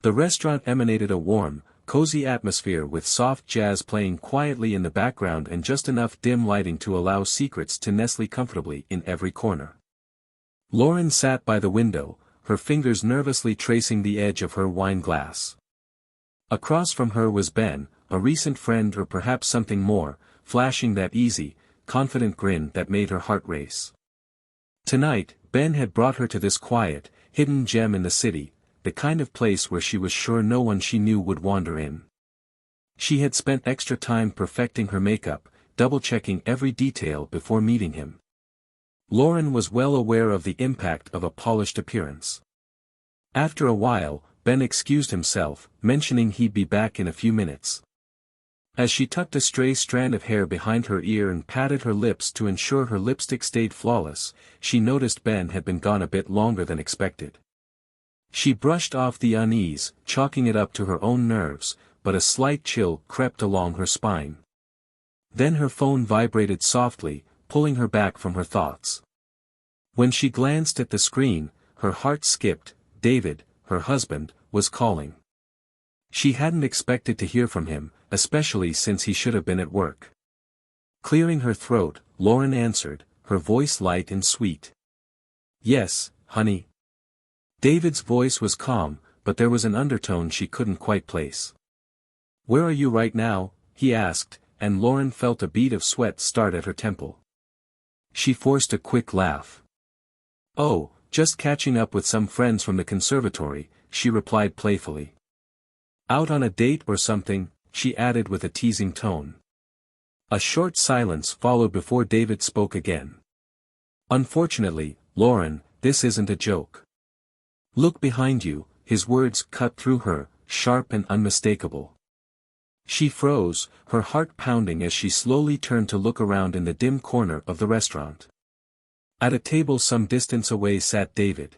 The restaurant emanated a warm, cozy atmosphere with soft jazz playing quietly in the background and just enough dim lighting to allow secrets to nestle comfortably in every corner. Lauren sat by the window, her fingers nervously tracing the edge of her wine glass. Across from her was Ben, a recent friend or perhaps something more, flashing that easy, confident grin that made her heart race. Tonight, Ben had brought her to this quiet, hidden gem in the city, the kind of place where she was sure no one she knew would wander in. She had spent extra time perfecting her makeup, double-checking every detail before meeting him. Lauren was well aware of the impact of a polished appearance. After a while, Ben excused himself, mentioning he'd be back in a few minutes. As she tucked a stray strand of hair behind her ear and patted her lips to ensure her lipstick stayed flawless, she noticed Ben had been gone a bit longer than expected. She brushed off the unease, chalking it up to her own nerves, but a slight chill crept along her spine. Then her phone vibrated softly, pulling her back from her thoughts. When she glanced at the screen, her heart skipped. David, her husband, was calling. She hadn't expected to hear from him, especially since he should have been at work. Clearing her throat, Lauren answered, her voice light and sweet. "Yes, honey." David's voice was calm, but there was an undertone she couldn't quite place. "Where are you right now?" he asked, and Lauren felt a bead of sweat start at her temple. She forced a quick laugh. "Oh, just catching up with some friends from the conservatory," she replied playfully. "Out on a date or something?" she added with a teasing tone. A short silence followed before David spoke again. "Unfortunately, Lauren, this isn't a joke. Look behind you," his words cut through her, sharp and unmistakable. She froze, her heart pounding as she slowly turned to look around in the dim corner of the restaurant. At a table some distance away sat David.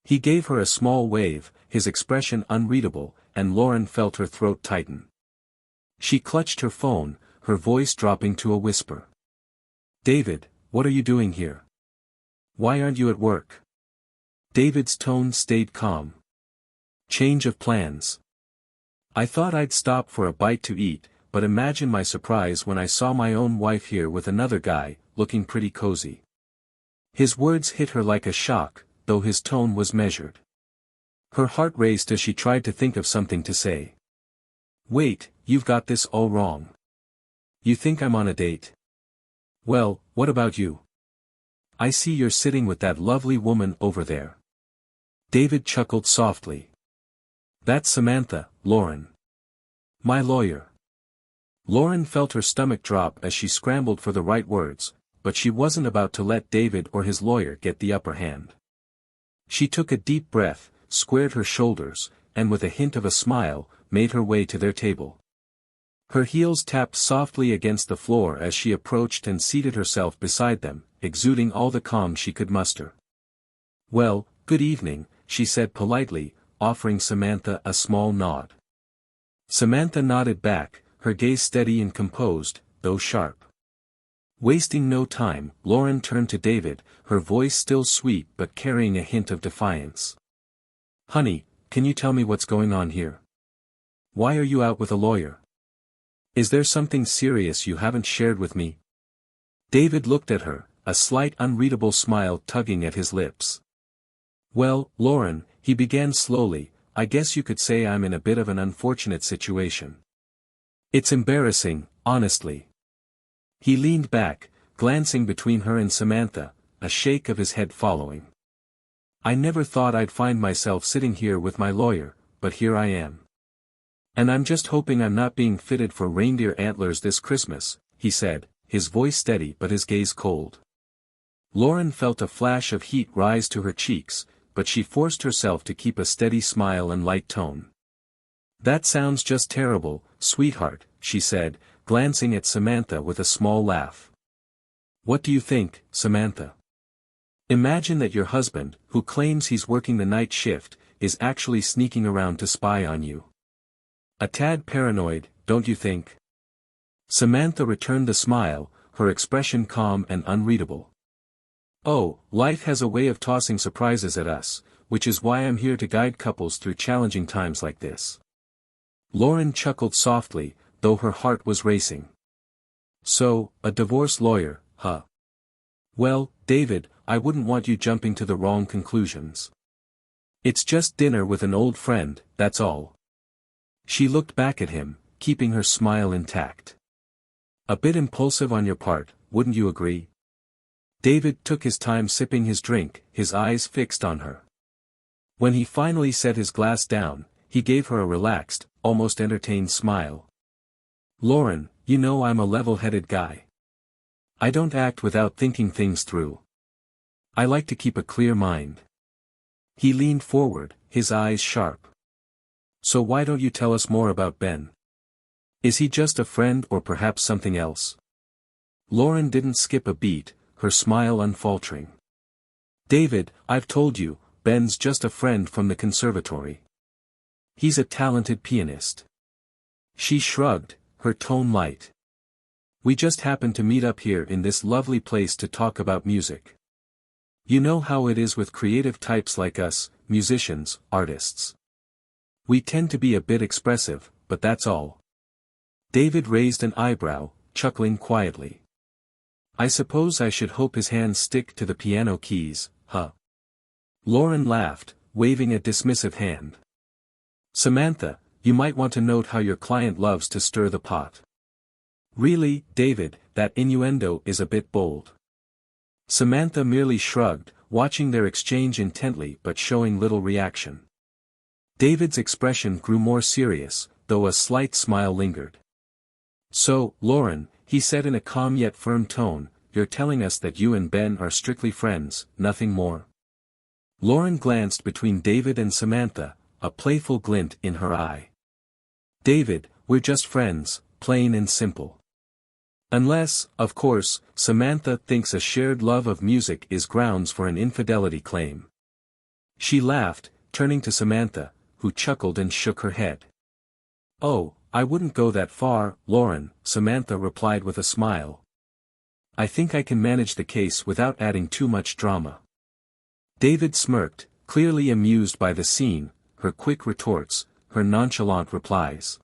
He gave her a small wave, his expression unreadable, and Lauren felt her throat tighten. She clutched her phone, her voice dropping to a whisper. "David, what are you doing here? Why aren't you at work?" David's tone stayed calm. "Change of plans. I thought I'd stop for a bite to eat, but imagine my surprise when I saw my own wife here with another guy, looking pretty cozy." His words hit her like a shock, though his tone was measured. Her heart raced as she tried to think of something to say. "Wait, you've got this all wrong. You think I'm on a date? Well, what about you? I see you're sitting with that lovely woman over there." David chuckled softly. "That's Samantha, Lauren. My lawyer." Lauren felt her stomach drop as she scrambled for the right words, but she wasn't about to let David or his lawyer get the upper hand. She took a deep breath, squared her shoulders, and with a hint of a smile, made her way to their table. Her heels tapped softly against the floor as she approached and seated herself beside them, exuding all the calm she could muster. "Well, good evening," she said politely, offering Samantha a small nod. Samantha nodded back, her gaze steady and composed, though sharp. Wasting no time, Lauren turned to David, her voice still sweet but carrying a hint of defiance. "Honey, can you tell me what's going on here? Why are you out with a lawyer? Is there something serious you haven't shared with me?" David looked at her, a slight unreadable smile tugging at his lips. "Well, Lauren," he began slowly, "I guess you could say I'm in a bit of an unfortunate situation. It's embarrassing, honestly." He leaned back, glancing between her and Samantha, a shake of his head following. "I never thought I'd find myself sitting here with my lawyer, but here I am. And I'm just hoping I'm not being fitted for reindeer antlers this Christmas," he said, his voice steady but his gaze cold. Lauren felt a flash of heat rise to her cheeks, but she forced herself to keep a steady smile and light tone. "That sounds just terrible, sweetheart," she said, glancing at Samantha with a small laugh. "What do you think, Samantha? Imagine that your husband, who claims he's working the night shift, is actually sneaking around to spy on you. A tad paranoid, don't you think?" Samantha returned the smile, her expression calm and unreadable. "Oh, life has a way of tossing surprises at us, which is why I'm here to guide couples through challenging times like this. Lauren chuckled softly, though her heart was racing. So, a divorce lawyer, huh? Well, David, I wouldn't want you jumping to the wrong conclusions. It's just dinner with an old friend, that's all. She looked back at him, keeping her smile intact. A bit impulsive on your part, wouldn't you agree? David took his time sipping his drink, his eyes fixed on her. When he finally set his glass down, he gave her a relaxed, almost entertained smile. Lauren, you know I'm a level-headed guy. I don't act without thinking things through. I like to keep a clear mind. He leaned forward, his eyes sharp. So why don't you tell us more about Ben? Is he just a friend or perhaps something else? Lauren didn't skip a beat, her smile unfaltering. David, I've told you, Ben's just a friend from the conservatory. He's a talented pianist. She shrugged, her tone light. We just happened to meet up here in this lovely place to talk about music. You know how it is with creative types like us, musicians, artists. We tend to be a bit expressive, but that's all. David raised an eyebrow, chuckling quietly. I suppose I should hope his hands stick to the piano keys, huh? Lauren laughed, waving a dismissive hand. Samantha, you might want to note how your client loves to stir the pot. Really, David, that innuendo is a bit bold. Samantha merely shrugged, watching their exchange intently but showing little reaction. David's expression grew more serious, though a slight smile lingered. So, Lauren, he said in a calm yet firm tone, you're telling us that you and Ben are strictly friends, nothing more? Lauren glanced between David and Samantha, a playful glint in her eye. David, we're just friends, plain and simple. Unless, of course, Samantha thinks a shared love of music is grounds for an infidelity claim. She laughed, turning to Samantha, who chuckled and shook her head. Oh, I wouldn't go that far, Lauren, Samantha replied with a smile. I think I can manage the case without adding too much drama. David smirked, clearly amused by the scene, her quick retorts, her nonchalant replies.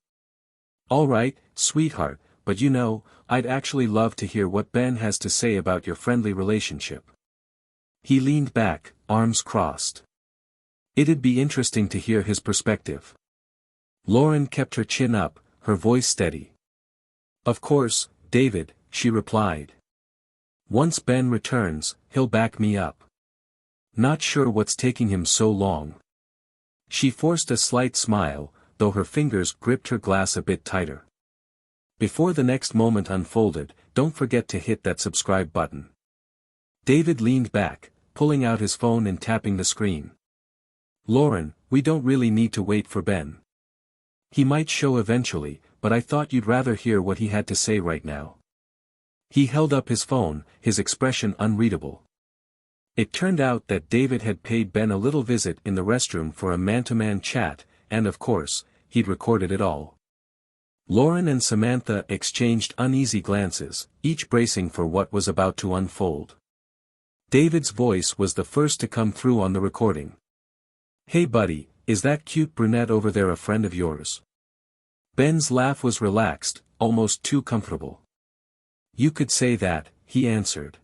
All right, sweetheart, but you know, I'd actually love to hear what Ben has to say about your friendly relationship. He leaned back, arms crossed. It'd be interesting to hear his perspective. Lauren kept her chin up, her voice steady. Of course, David, she replied. Once Ben returns, he'll back me up. Not sure what's taking him so long. She forced a slight smile, though her fingers gripped her glass a bit tighter. Before the next moment unfolded, don't forget to hit that subscribe button. David leaned back, pulling out his phone and tapping the screen. Lauren, we don't really need to wait for Ben. He might show eventually, but I thought you'd rather hear what he had to say right now. He held up his phone, his expression unreadable. It turned out that David had paid Ben a little visit in the restroom for a man-to-man chat, and of course, he'd recorded it all. Lauren and Samantha exchanged uneasy glances, each bracing for what was about to unfold. David's voice was the first to come through on the recording. Hey buddy, is that cute brunette over there a friend of yours? Ben's laugh was relaxed, almost too comfortable. You could say that, he answered.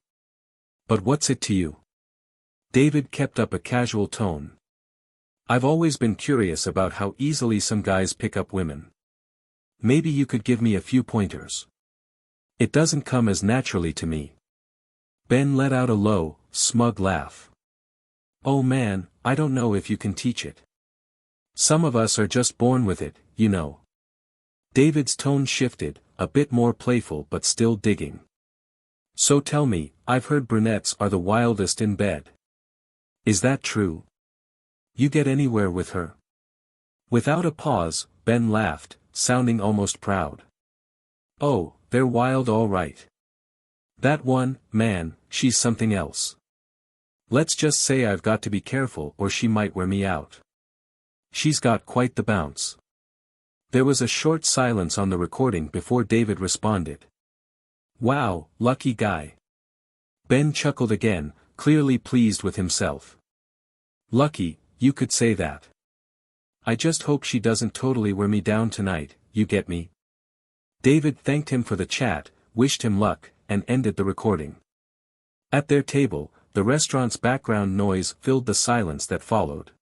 But what's it to you? David kept up a casual tone. I've always been curious about how easily some guys pick up women. Maybe you could give me a few pointers. It doesn't come as naturally to me. Ben let out a low, smug laugh. Oh man, I don't know if you can teach it. Some of us are just born with it, you know. David's tone shifted, a bit more playful but still digging. So tell me, I've heard brunettes are the wildest in bed. Is that true? You get anywhere with her? Without a pause, Ben laughed, sounding almost proud. Oh, they're wild all right. That one, man, she's something else. Let's just say I've got to be careful or she might wear me out. She's got quite the bounce. There was a short silence on the recording before David responded. Wow, lucky guy. Ben chuckled again, clearly pleased with himself. Lucky, you could say that. I just hope she doesn't totally wear me down tonight, you get me? David thanked him for the chat, wished him luck, and ended the recording. At their table, the restaurant's background noise filled the silence that followed.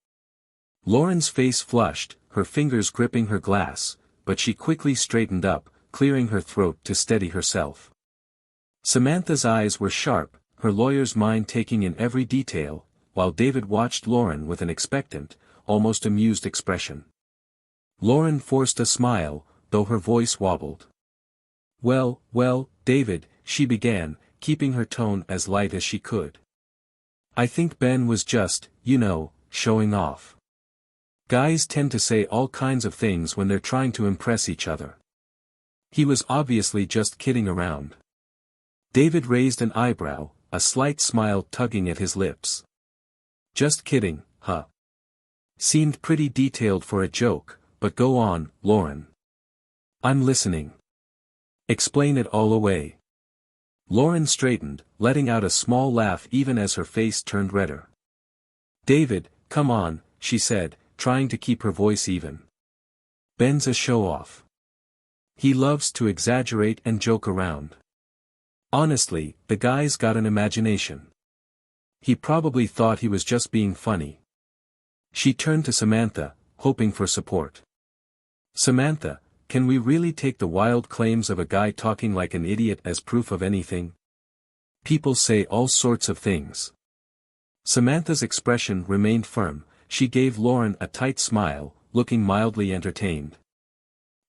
Lauren's face flushed, her fingers gripping her glass, but she quickly straightened up, clearing her throat to steady herself. Samantha's eyes were sharp, her lawyer's mind taking in every detail, while David watched Lauren with an expectant, almost amused expression. Lauren forced a smile, though her voice wobbled. Well, David, she began, keeping her tone as light as she could. I think Ben was just, showing off. Guys tend to say all kinds of things when they're trying to impress each other. He was obviously just kidding around. David raised an eyebrow, a slight smile tugging at his lips. Just kidding, huh? Seemed pretty detailed for a joke, but go on, Lauren. I'm listening. Explain it all away. Lauren straightened, letting out a small laugh even as her face turned redder. David, come on, she said, trying to keep her voice even. Ben's a show-off. He loves to exaggerate and joke around. Honestly, the guy's got an imagination. He probably thought he was just being funny. She turned to Samantha, hoping for support. Samantha, can we really take the wild claims of a guy talking like an idiot as proof of anything? People say all sorts of things. Samantha's expression remained firm, she gave Lauren a tight smile, looking mildly entertained.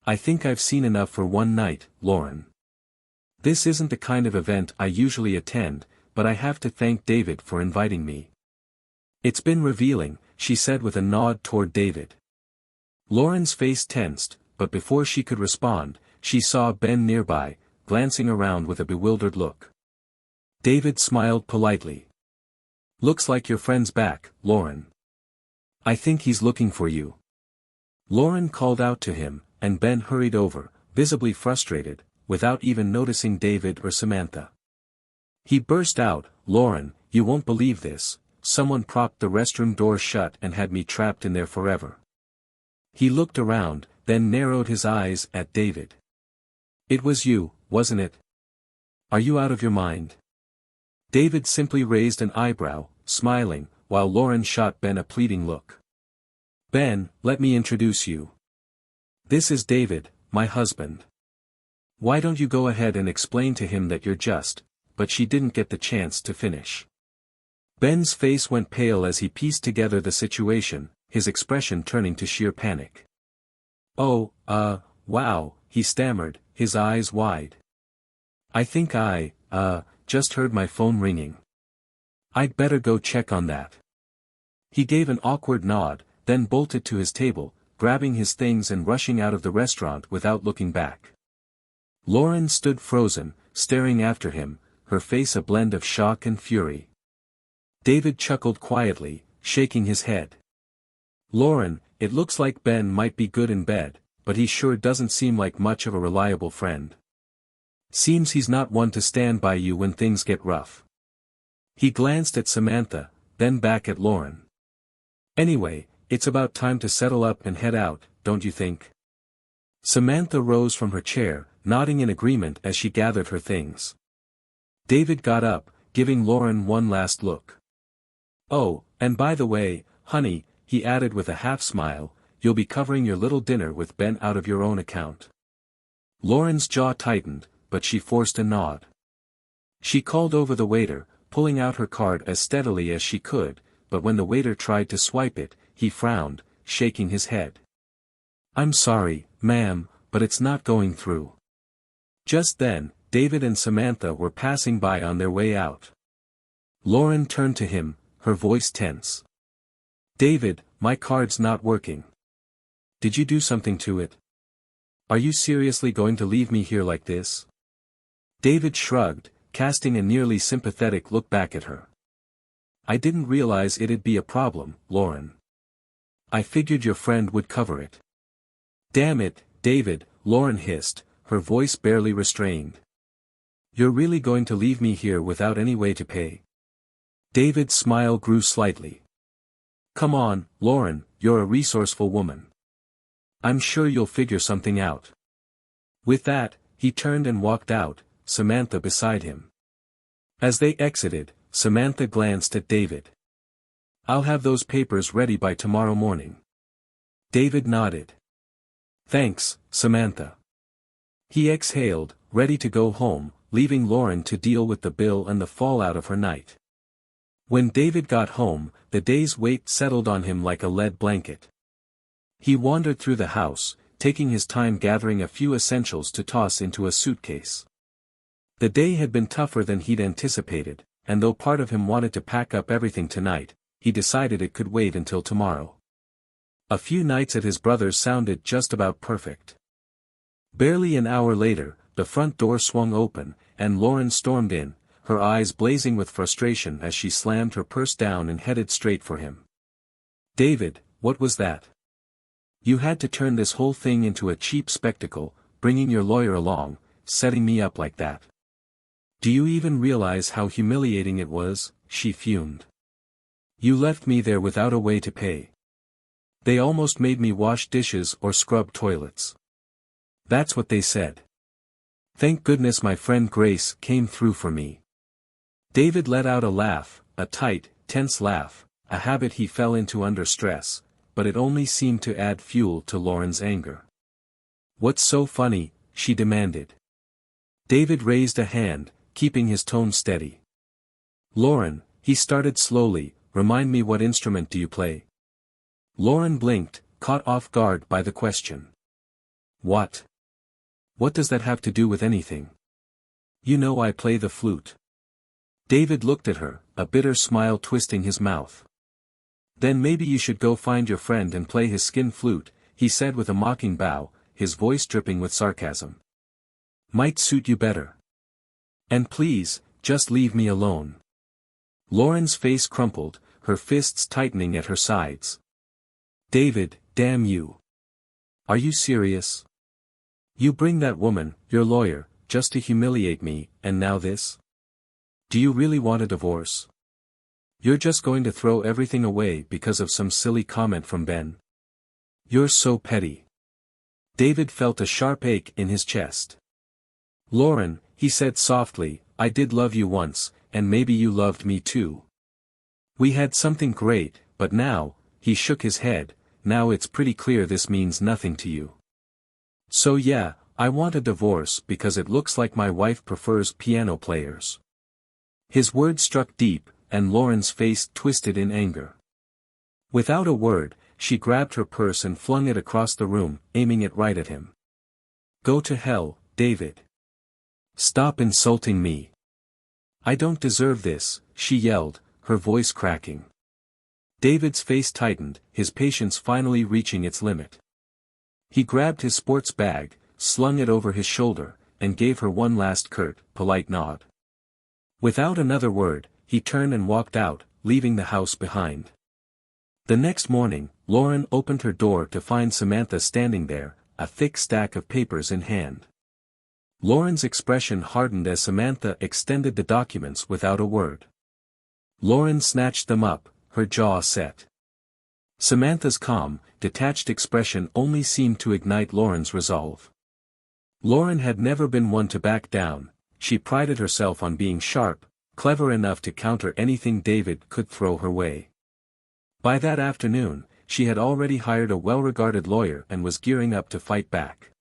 I think I've seen enough for one night, Lauren. This isn't the kind of event I usually attend, but I have to thank David for inviting me. It's been revealing, she said with a nod toward David. Lauren's face tensed, but before she could respond, she saw Ben nearby, glancing around with a bewildered look. David smiled politely. Looks like your friend's back, Lauren. I think he's looking for you. Lauren called out to him, and Ben hurried over, visibly frustrated, without even noticing David or Samantha. He burst out, Lauren, you won't believe this, someone propped the restroom door shut and had me trapped in there forever. He looked around, then narrowed his eyes at David. It was you, wasn't it? Are you out of your mind? David simply raised an eyebrow, smiling, while Lauren shot Ben a pleading look. Ben, let me introduce you. This is David, my husband. Why don't you go ahead and explain to him that you're just, but she didn't get the chance to finish. Ben's face went pale as he pieced together the situation, his expression turning to sheer panic. Oh, wow, he stammered, his eyes wide. I think I just heard my phone ringing. I'd better go check on that. He gave an awkward nod, then bolted to his table, grabbing his things and rushing out of the restaurant without looking back. Lauren stood frozen, staring after him, her face a blend of shock and fury. David chuckled quietly, shaking his head. Lauren, it looks like Ben might be good in bed, but he sure doesn't seem like much of a reliable friend. Seems he's not one to stand by you when things get rough. He glanced at Samantha, then back at Lauren. Anyway, it's about time to settle up and head out, don't you think? Samantha rose from her chair, nodding in agreement as she gathered her things. David got up, giving Lauren one last look. Oh, and by the way, honey, he added with a half-smile, you'll be covering your little dinner with Ben out of your own account. Lauren's jaw tightened, but she forced a nod. She called over the waiter, pulling out her card as steadily as she could, but when the waiter tried to swipe it, he frowned, shaking his head. I'm sorry, ma'am, but it's not going through. Just then, David and Samantha were passing by on their way out. Lauren turned to him, her voice tense. David, my card's not working. Did you do something to it? Are you seriously going to leave me here like this? David shrugged, casting a nearly sympathetic look back at her. I didn't realize it'd be a problem, Lauren. I figured your friend would cover it. Damn it, David, Lauren hissed, her voice barely restrained. You're really going to leave me here without any way to pay? David's smile grew slightly. Come on, Lauren, you're a resourceful woman. I'm sure you'll figure something out. With that, he turned and walked out, Samantha beside him. As they exited, Samantha glanced at David. I'll have those papers ready by tomorrow morning. David nodded. Thanks, Samantha. He exhaled, ready to go home, leaving Lauren to deal with the bill and the fallout of her night. When David got home, the day's weight settled on him like a lead blanket. He wandered through the house, taking his time gathering a few essentials to toss into a suitcase. The day had been tougher than he'd anticipated, and though part of him wanted to pack up everything tonight, he decided it could wait until tomorrow. A few nights at his brother's sounded just about perfect. Barely an hour later, the front door swung open, and Lauren stormed in, her eyes blazing with frustration as she slammed her purse down and headed straight for him. David, what was that? You had to turn this whole thing into a cheap spectacle, bringing your lawyer along, setting me up like that. Do you even realize how humiliating it was? She fumed. You left me there without a way to pay. They almost made me wash dishes or scrub toilets. That's what they said. Thank goodness my friend Grace came through for me. David let out a laugh, a tight, tense laugh, a habit he fell into under stress, but it only seemed to add fuel to Lauren's anger. What's so funny? She demanded. David raised a hand, keeping his tone steady. Lauren, he started slowly, remind me, what instrument do you play? Lauren blinked, caught off guard by the question. What? What does that have to do with anything? You know I play the flute. David looked at her, a bitter smile twisting his mouth. Then maybe you should go find your friend and play his skin flute, he said with a mocking bow, his voice dripping with sarcasm. Might suit you better. And please, just leave me alone. Lauren's face crumpled, her fists tightening at her sides. David, damn you. Are you serious? You bring that woman, your lawyer, just to humiliate me, and now this? Do you really want a divorce? You're just going to throw everything away because of some silly comment from Ben? You're so petty. David felt a sharp ache in his chest. Lauren, he said softly, I did love you once, and maybe you loved me too. We had something great, but now, he shook his head, now it's pretty clear this means nothing to you. So yeah, I want a divorce because it looks like my wife prefers piano players. His words struck deep, and Lauren's face twisted in anger. Without a word, she grabbed her purse and flung it across the room, aiming it right at him. Go to hell, David. Stop insulting me. I don't deserve this, she yelled, her voice cracking. David's face tightened, his patience finally reaching its limit. He grabbed his sports bag, slung it over his shoulder, and gave her one last curt, polite nod. Without another word, he turned and walked out, leaving the house behind. The next morning, Lauren opened her door to find Samantha standing there, a thick stack of papers in hand. Lauren's expression hardened as Samantha extended the documents without a word. Lauren snatched them up, her jaw set. Samantha's calm, detached expression only seemed to ignite Lauren's resolve. Lauren had never been one to back down, she prided herself on being sharp, clever enough to counter anything David could throw her way. By that afternoon, she had already hired a well-regarded lawyer and was gearing up to fight back.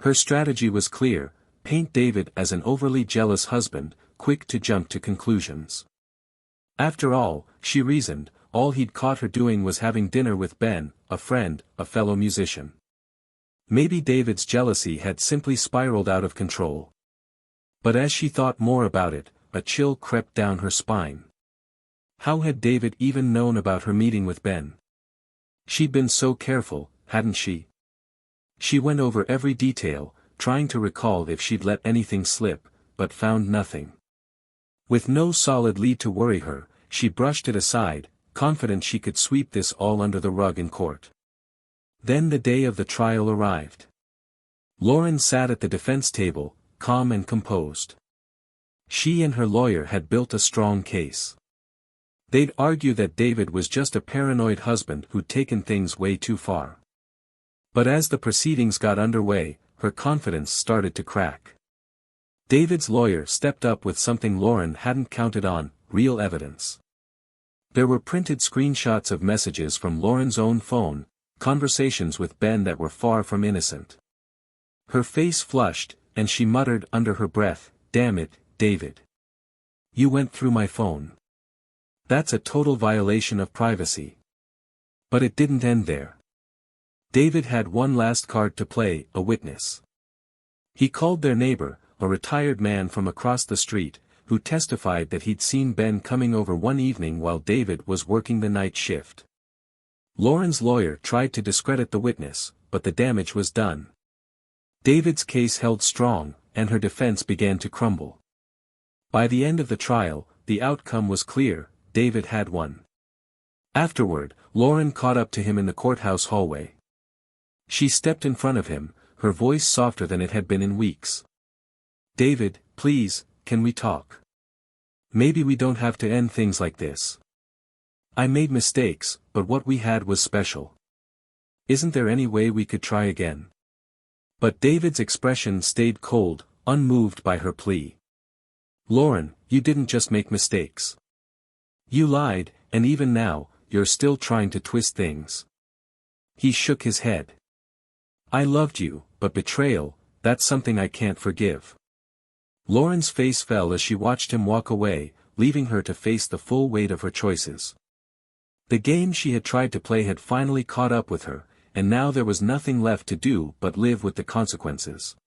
Her strategy was clear, paint David as an overly jealous husband, quick to jump to conclusions. After all, she reasoned, all he'd caught her doing was having dinner with Ben, a friend, a fellow musician. Maybe David's jealousy had simply spiraled out of control. But as she thought more about it, a chill crept down her spine. How had David even known about her meeting with Ben? She'd been so careful, hadn't she? She went over every detail, trying to recall if she'd let anything slip, but found nothing. With no solid lead to worry her, she brushed it aside, confident she could sweep this all under the rug in court. Then the day of the trial arrived. Lauren sat at the defense table, calm and composed. She and her lawyer had built a strong case. They'd argue that David was just a paranoid husband who'd taken things way too far. But as the proceedings got underway, her confidence started to crack. David's lawyer stepped up with something Lauren hadn't counted on: real evidence. There were printed screenshots of messages from Lauren's own phone, conversations with Ben that were far from innocent. Her face flushed, and she muttered under her breath, "Damn it, David. You went through my phone. That's a total violation of privacy." But it didn't end there. David had one last card to play: a witness. He called their neighbor, a retired man from across the street, who testified that he'd seen Ben coming over one evening while David was working the night shift. Lauren's lawyer tried to discredit the witness, but the damage was done. David's case held strong, and her defense began to crumble. By the end of the trial, the outcome was clear: David had won. Afterward, Lauren caught up to him in the courthouse hallway. She stepped in front of him, her voice softer than it had been in weeks. "David, please, can we talk? Maybe we don't have to end things like this. I made mistakes, but what we had was special. Isn't there any way we could try again?" But David's expression stayed cold, unmoved by her plea. "Lauren, you didn't just make mistakes. You lied, and even now, you're still trying to twist things." He shook his head. "I loved you, but betrayal, that's something I can't forgive." Lauren's face fell as she watched him walk away, leaving her to face the full weight of her choices. The game she had tried to play had finally caught up with her, and now there was nothing left to do but live with the consequences.